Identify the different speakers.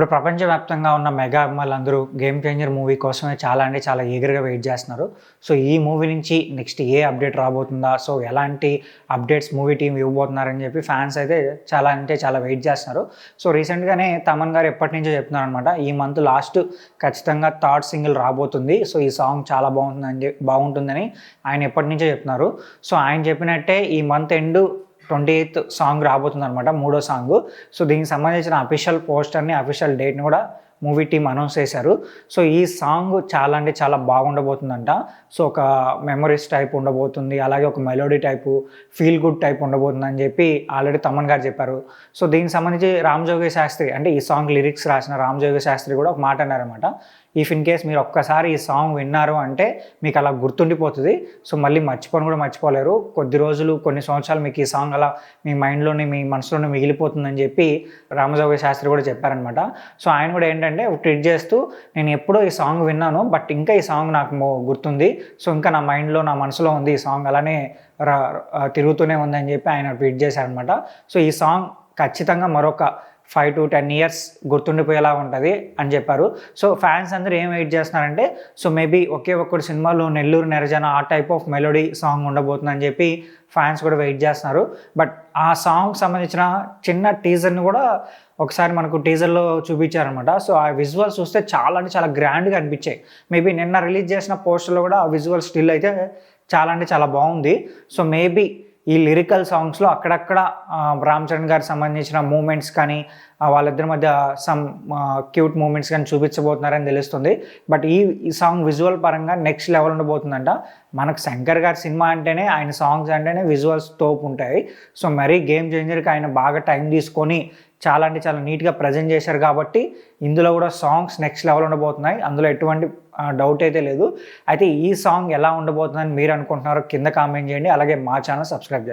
Speaker 1: ఇప్పుడు ప్రపంచవ్యాప్తంగా ఉన్న మెగా అభిమానులందరూ 'గేమ్ చేంజర్' మూవీ కోసమే చాలా అంటే చాలా ఈగర్‌గా వెయిట్ చేస్తున్నారు. సో, ఈ మూవీ నుంచి నెక్స్ట్ ఏ అప్డేట్ రాబోతుందా? సో, ఎలాంటి అప్డేట్స్ మూవీ టీమ్ ఇవ్వబోతున్నారని చెప్పి ఫ్యాన్స్ అయితే చాలా అంటే చాలా వెయిట్ చేస్తున్నారు. సో, రీసెంట్‌గానే తమన్ గారు ఎప్పటినుంచో చెప్తున్నారనమాట. ఈ మంత్ లాస్ట్ ఖచ్చితంగా థర్డ్ సింగిల్ రాబోతుంది. సో, ఈ సాంగ్ చాలా బాగుంటుందని ఆయన ఎప్పటినుంచో చెప్తున్నారు. సో, ఆయన చెప్పినట్టే ఈ మంత్ ఎండ్ 28th సాంగ్ రాబోతుందనమాట. మూడో సాంగు. సో, దీనికి సంబంధించిన అఫీషియల్ పోస్టర్‌ని, అఫీషియల్ డేట్‌ని కూడా మూవీ టీమ్ అనౌన్స్ చేశారు. సో, ఈ సాంగ్ చాలా అంటే చాలా బాగుండబోతుందంట. సో, ఒక మెమరీస్ టైప్ ఉండబోతుంది. అలాగే ఒక melody type, feel good type ఉండబోతుందని చెప్పి ఆల్రెడీ తమన్ గారు చెప్పారు. సో, దీనికి సంబంధించి రామ్ జోగి శాస్త్రి అంటే ఈ సాంగ్ లిరిక్స్ రాసిన రామ్ జోగి శాస్త్రి కూడా ఒక మాట అన్నారనమాట. ఇఫ్ ఇన్ కేస్ మీరు ఒక్కసారి ఈ సాంగ్ విన్నారు అంటే మీకు అలా గుర్తుండిపోతుంది. సో, మళ్ళీ కూడా మర్చిపోలేరు. కొద్ది రోజులు, కొన్ని సంవత్సరాలు మీకు ఈ సాంగ్ అలా మీ మైండ్‌లోని, మీ మనసులోనే మిగిలిపోతుందని చెప్పి రామజోగి శాస్త్రి కూడా చెప్పారనమాట. సో, ఆయన కూడా ఏంటంటే ట్వీట్ చేస్తూ, నేను ఎప్పుడో ఈ సాంగ్ విన్నాను, బట్ ఇంకా ఈ సాంగ్ నాకు గుర్తుంది. సో, ఇంకా నా మైండ్‌లో, నా మనసులో ఉంది ఈ సాంగ్, అలానే తిరుగుతూనే ఉందని చెప్పి ఆయన ట్వీట్ చేశారనమాట. సో, ఈ సాంగ్ ఖచ్చితంగా మరొక 5 to 10 ఇయర్స్ గుర్తుండిపోయేలా ఉంటుంది అని చెప్పారు. సో, ఫ్యాన్స్ అందరూ ఏం వెయిట్ చేస్తున్నారంటే, సో మేబీ ఒకే ఒక్కటి సినిమాలో నెల్లూరు నెరజన ఆ టైప్ ఆఫ్ మెలోడీ సాంగ్ ఉండబోతుందని చెప్పి ఫ్యాన్స్ కూడా వెయిట్ చేస్తున్నారు. బట్ ఆ సాంగ్ సంబంధించిన చిన్న టీజర్ని కూడా ఒకసారి మనకు టీజర్లో చూపించారనమాట. సో, ఆ విజువల్స్ చూస్తే చాలా అంటే చాలా గ్రాండ్గా అనిపించాయి. మేబీ నిన్న రిలీజ్ చేసిన పోస్టర్లో కూడా ఆ విజువల్ స్టిల్ అయితే చాలా అంటే చాలా బాగుంది. సో, మేబీ ఈ లిరికల్ సాంగ్స్లో అక్కడక్కడ రామ్ చరణ్ గారికి సంబంధించిన మూమెంట్స్ కానీ, వాళ్ళిద్దరి మధ్య సమ్ క్యూట్ మూమెంట్స్ కానీ చూపించబోతున్నారని తెలుస్తుంది. బట్ ఈ సాంగ్ విజువల్ పరంగా నెక్స్ట్ లెవెల్ ఉండబోతుందంట. మనకు శంకర్ గారి సినిమా అంటేనే, ఆయన సాంగ్స్ అంటేనే విజువల్స్ తోపు ఉంటాయి. సో, మరీ గేమ్ చేంజర్కి ఆయన బాగా టైం తీసుకొని చాలా అంటే చాలా నీట్గా ప్రజెంట్ చేశారు కాబట్టి ఇందులో కూడా సాంగ్స్ నెక్స్ట్ లెవెల్ ఉండబోతున్నాయి. అందులో ఎటువంటి డౌట్ అయితే లేదు. అయితే ఈ సాంగ్ ఎలా ఉండబోతుందని మీరు అనుకుంటున్నారో కింద కామెంట్ చేయండి. అలాగే మా ఛానల్ సబ్స్క్రైబ్ చేయండి.